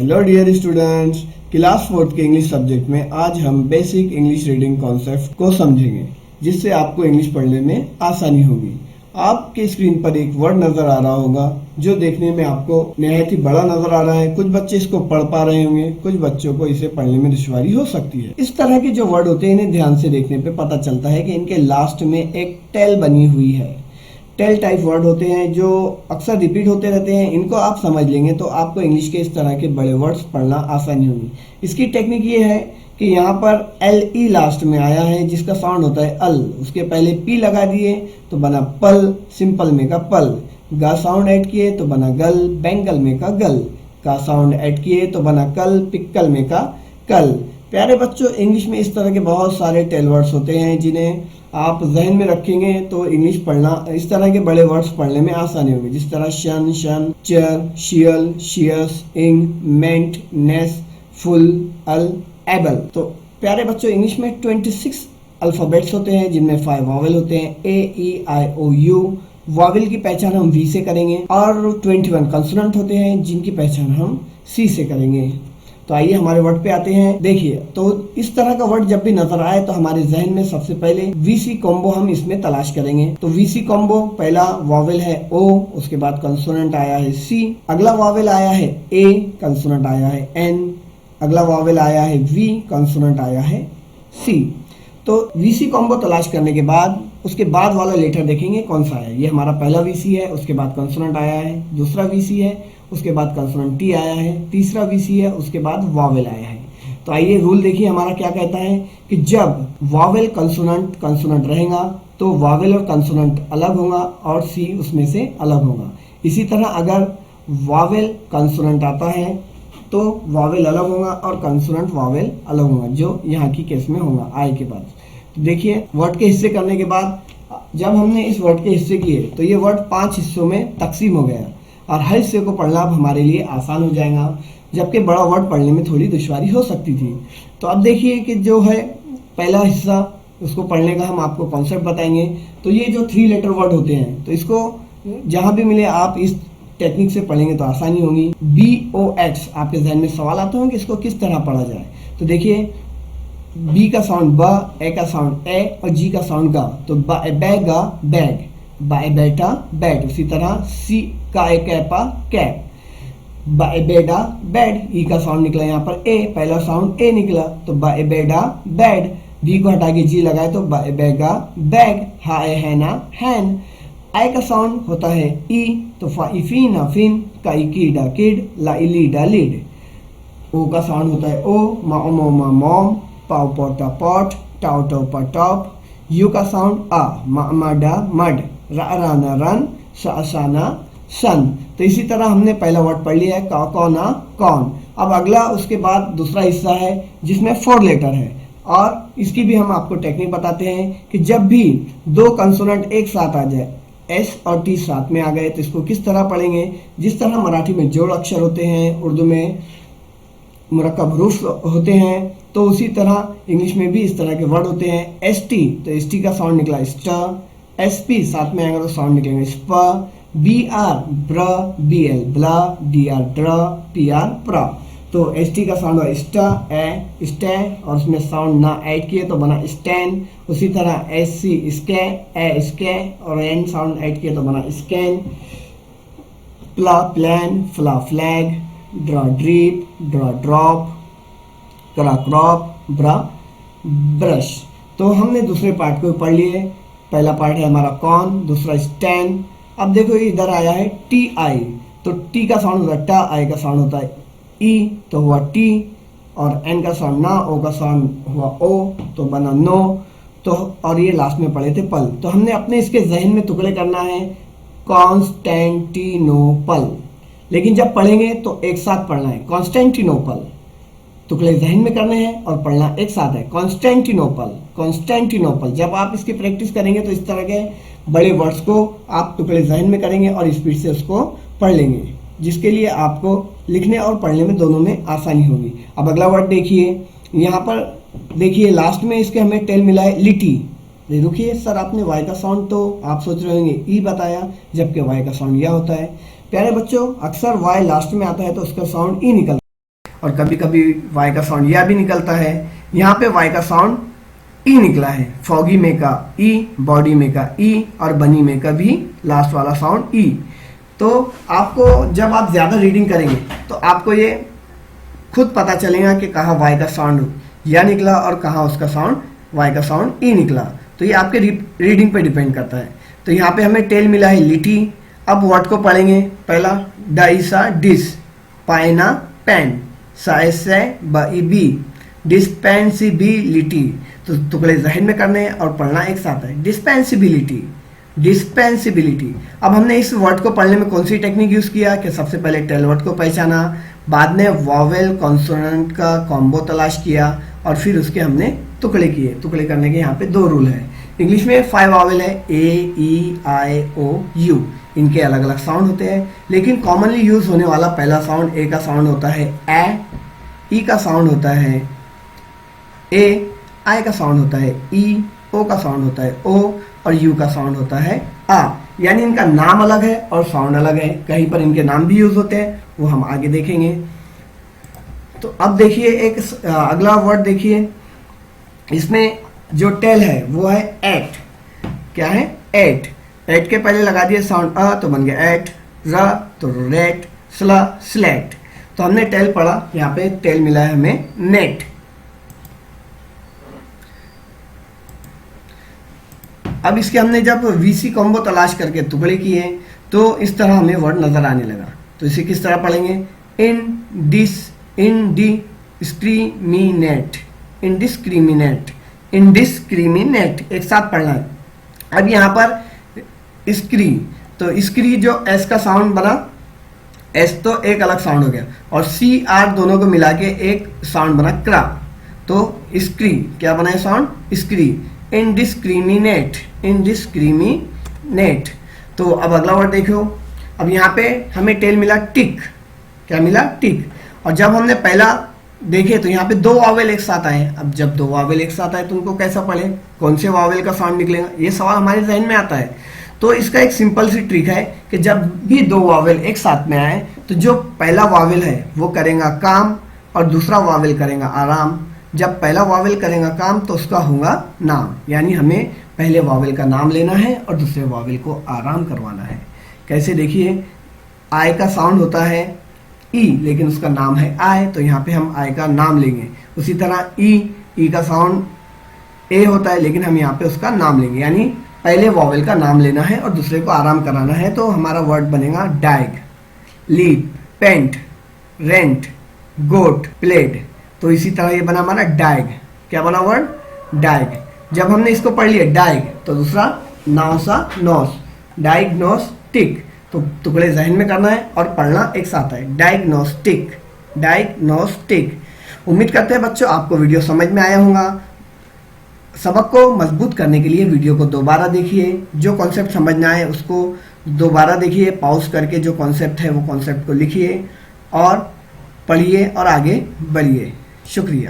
Hello dear students, class 4 के English subject में आज हम बेसिक इंग्लिश रीडिंग कॉन्सेप्ट को समझेंगे, जिससे आपको इंग्लिश पढ़ने में आसानी होगी। आपके स्क्रीन पर एक वर्ड नजर आ रहा होगा जो देखने में आपको निहायत ही बड़ा नजर आ रहा है। कुछ बच्चे इसको पढ़ पा रहे होंगे, कुछ बच्चों को इसे पढ़ने में दुश्वारी हो सकती है। इस तरह के जो वर्ड होते हैं इन्हें ध्यान से देखने पे पता चलता है कि इनके लास्ट में एक टेल बनी हुई है। टेल टाइप वर्ड होते हैं जो अक्सर रिपीट होते रहते हैं। इनको आप समझ लेंगे तो आपको इंग्लिश के इस तरह के बड़े वर्ड्स पढ़ना आसानी होगी। इसकी टेक्निक ये है कि यहाँ पर LE लास्ट में आया है जिसका साउंड होता है अल, उसके पहले P लगा दिए तो बना पल, सिंपल में का पल। गा साउंड ऐड किए तो बना गल, बेंगल में का गल। का साउंड ऐड किए तो बना कल, पिक्कल में का कल। प्यारे बच्चों, इंग्लिश में इस तरह के बहुत सारे टेल वर्ड्स होते हैं जिन्हें आप जहन में रखेंगे तो इंग्लिश पढ़ना, इस तरह के बड़े वर्ड्स पढ़ने में आसानी होगी। जिस तरह शन, शन, चेयर, शियल, शियस, इंग, मेंट, नेस, फुल, अल, एबल। तो प्यारे बच्चों, इंग्लिश में 26 अल्फाबेट्स होते हैं जिनमें 5 वॉवेल होते हैं, A, E, I, O, U। Vowel की पहचान हम V से करेंगे और 21 कंसोनेंट होते हैं जिनकी पहचान हम C से करेंगे। तो आइए हमारे वर्ड पे आते हैं। देखिए, तो इस तरह का वर्ड जब भी नजर आए तो हमारे जहन में सबसे पहले VC कॉम्बो हम इसमें तलाश करेंगे। तो VC कॉम्बो, पहला वॉवेल है O, उसके बाद कंसोनेंट आया है C, अगला वॉवेल आया है A, कंसोनेंट आया है N, अगला वॉवेल आया है V, कंसोनेंट आया है C। तो VC कॉम्बो तलाश करने के बाद उसके बाद वाला लेटर देखेंगे कौन सा है। ये हमारा पहला VC है, उसके बाद कंसोनेंट आया है। दूसरा VC है, उसके बाद कंसोनेंट T आया है। तीसरा VC है, उसके बाद वॉवेल आया है। तो आइए रूल देखिए हमारा क्या कहता है कि जब वॉवेल कंसोनेंट कंसोनेंट रहेगा तो वॉवेल और कंसोनेंट अलग होगा और C उसमें से अलग होगा। इसी तरह अगर वॉवेल कंसोनेंट आता है तो वॉवेल अलग होगा और कंसोनेंट वॉवेल अलग होगा, जो यहाँ की केस में होगा I के बाद। तो देखिए, वर्ड के हिस्से करने के बाद जब हमने इस वर्ड के हिस्से किए तो ये वर्ड 5 हिस्सों में तकसीम हो गया और हर हिस्से को पढ़ना अब हमारे लिए आसान हो जाएगा, जबकि बड़ा वर्ड पढ़ने में थोड़ी दुश्वारी हो सकती थी। तो अब देखिए कि जो है पहला हिस्सा, उसको पढ़ने का हम आपको कॉन्सेप्ट बताएंगे। तो ये जो 3 लेटर वर्ड होते हैं तो इसको जहाँ भी मिले आप इस टेक्निक से पढ़ेंगे तो आसानी होगी। BOX, आपके जहन में सवाल आता होगा कि इसको किस तरह पढ़ा जाए। तो देखिए, B का साउंड ब, ए का साउंड ए और G का साउंड गा। तो बैगा बैग, बाय बेटा बैट। उसी तरह C का एक कैपा कैप, बाय बेटा बेड। E का साउंड निकला यहाँ पर ए, पहला साउंड ए निकला तो बाय बेटा बेड। B को हटा के G लगाए तो बाय बेगा बैग, हाय है ना हैन। I का साउंड होता है E, तो फाइफीना फिन, काइकीडा किड, लाइलीडा लिड। O का साउंड होता है O, माओमा मॉम, पाव पोटा पॉट, टाउ टोपा टॉप। U का साउंड आ, माडा मड, राना रन, साना सन। तो इसी तरह हमने पहला वर्ड पढ़ लिया है कौना कौन। अब अगला उसके बाद दूसरा हिस्सा है जिसमें 4 लेटर है और इसकी भी हम आपको टेक्निक बताते हैं कि जब भी 2 कंसोनेंट एक साथ आ जाए, S और T साथ में आ गए तो इसको किस तरह पढ़ेंगे। जिस तरह मराठी में जोड़ अक्षर होते हैं, उर्दू में मुरक्कब हरूफ होते हैं, तो उसी तरह इंग्लिश में भी इस तरह के वर्ड होते हैं। ST, तो ST का साउंड निकला स्ट। SP साथ में आएगा तो साउंड निकलेंगे स्प। BR ब्र, BL ब्ला, DR ड्र, PR प्र। तो ST का साउंड हुआ स्ट, ए स्टे और उसमें साउंड ना ऐड किए तो बना स्टैन। उसी तरह SC स्के, ए स्के और एन साउंड ऐड किए तो बना scan. Pla plan, fla flag, dra drip, dra drop, cra crop, bra brush. तो हमने दूसरे पार्ट को पढ़ लिए। पहला पार्ट है हमारा कौन, दूसरा स्टैंड। अब देखो इधर आया है TI, तो T का साउंड होता है टा, I का साउंड होता है E, तो हुआ T। और N का साउंड ना, O का साउंड हुआ O, तो बना नो। तो और ये लास्ट में पढ़े थे पल। तो हमने अपने इसके जहन में टुकड़े करना है कॉन्स्टेंटिनोपल, लेकिन जब पढ़ेंगे तो एक साथ पढ़ना है कॉन्स्टेंटिनोपल। टुकड़े जहन में करने हैं और पढ़ना एक साथ है कॉन्स्टेंटिनोपल, कॉन्स्टेंटिनोपल। जब आप इसकी प्रैक्टिस करेंगे तो इस तरह के बड़े वर्ड्स को आप टुकड़े जहन में करेंगे और स्पीड से उसको पढ़ लेंगे, जिसके लिए आपको लिखने और पढ़ने में दोनों में आसानी होगी। अब अगला वर्ड देखिए, यहाँ पर देखिए लास्ट में इसके हमें टेल मिला है लिटी। रुकिए सर, आपने वाई का साउंड तो आप सोच रहे होंगे ई बताया, जबकि वाई का साउंड यह होता है। प्यारे बच्चों, अक्सर वाई लास्ट में आता है तो उसका साउंड ई निकलता है। और कभी कभी वाई का साउंड या भी निकलता है। यहाँ पे वाई का साउंड ई निकला है, फॉगी में का ई, बॉडी में का ई और बनी में का भी लास्ट वाला साउंड ई। तो आपको जब आप ज़्यादा रीडिंग करेंगे तो आपको ये खुद पता चलेगा कि कहाँ वाई का साउंड या निकला और कहाँ उसका साउंड वाई का साउंड ई निकला। तो ये आपके रीडिंग पे डिपेंड करता है। तो यहाँ पे हमें टेल मिला है लिटी। अब वर्ड को पढ़ेंगे। पहला डाइसा डिस, पाइना पेन, साइसे बी, डिस्पेंसिबिलिटी। तो टुकड़े जहन में करने हैं और पढ़ना एक साथ है। डिस्पेंसिबिलिटी, डिस्पेंसिबिलिटी। अब हमने इस वर्ड को पढ़ने में कौन सी टेक्निक यूज किया कि सबसे पहले टेल वर्ड को पहचाना, बाद में वॉवेल कॉन्सोनेंट का कॉम्बो तलाश किया और फिर उसके हमने टुकड़े किए। टुकड़े करने के यहाँ पे 2 रूल है। इंग्लिश में 5 वॉवेल है, ए, ई, आई, ओ, यू। इनके अलग अलग साउंड होते हैं, लेकिन कॉमनली यूज होने वाला पहला साउंड ए का साउंड होता है ए, ई का साउंड होता है ए, आई का साउंड होता है ई, ओ का साउंड होता है ओ और यू का साउंड होता है आ। यानी इनका नाम अलग है और साउंड अलग है। कहीं पर इनके नाम भी यूज होते हैं, वो हम आगे देखेंगे। तो अब देखिए एक अगला वर्ड देखिए। इसमें जो टेल है वो है एट। क्या है? एट। एट के पहले लगा दिए साउंड अ तो बन गया एट, र तो रेट, स्ला स्लेट। तो हमने टेल पढ़ा, यहाँ पे टेल मिला है हमें नेट। अब इसके हमने जब वीसी कॉम्बो तलाश करके टुकड़े किए तो इस तरह हमें वर्ड नजर आने लगा। तो इसे किस तरह पढ़ेंगे? Indiscriminate, indiscriminate, indiscriminate. एक साथ पढ़ना है। अब यहाँ पर स्क्री, तो स्क्री जो एस का साउंड बना, एस तो एक अलग साउंड हो गया और सी आर दोनों को मिला के एक साउंड बना क्रा। तो स्क्री क्या बना है साउंड? स्क्री। Indiscriminate, indiscriminate. तो अब अगला वर्ड देखो। अब यहाँ पे हमें टेल मिला टिक। क्या मिला? टिक। और जब हमने पहला देखे तो यहाँ पे 2 वावेल एक साथ आए। अब जब 2 वावेल एक साथ आए तो उनको कैसा पढ़े, कौन से वावेल का साउंड निकलेगा, ये सवाल हमारे जहन में आता है। तो इसका एक सिंपल सी ट्रिक है कि जब भी 2 वावेल एक साथ में आए तो जो पहला वावेल है वो करेगा काम और दूसरा वावेल करेगा आराम। जब पहला वावेल करेगा काम तो उसका होगा नाम, यानी हमें पहले वावेल का नाम लेना है और दूसरे वावेल को आराम करवाना है। कैसे? देखिए, आई का साउंड होता है ई लेकिन उसका नाम है आई, तो यहाँ पे हम आई का नाम लेंगे। उसी तरह ई का साउंड ए होता है लेकिन हम यहाँ पे उसका नाम लेंगे, यानी पहले वावेल का नाम लेना है और दूसरे को आराम कराना है। तो हमारा वर्ड बनेगा डैग, लीप, पेंट, रेंट, गोट, प्लेड। तो इसी तरह ये बना हमारा डैग। क्या बना वर्ड? डैग। जब हमने इसको पढ़ लिया डैग तो दूसरा नाउसा नोस, डायग्नोस्टिक। तो टुकड़े जहन में करना है और पढ़ना एक साथ है। Diagnostic, diagnostic. उम्मीद करते हैं बच्चों आपको वीडियो समझ में आया होगा। सबक को मजबूत करने के लिए वीडियो को दोबारा देखिए, जो कॉन्सेप्ट समझ ना आए उसको दोबारा देखिए, पॉज करके जो कॉन्सेप्ट है वो कॉन्सेप्ट को लिखिए और पढ़िए और आगे बढ़िए। शुक्रिया।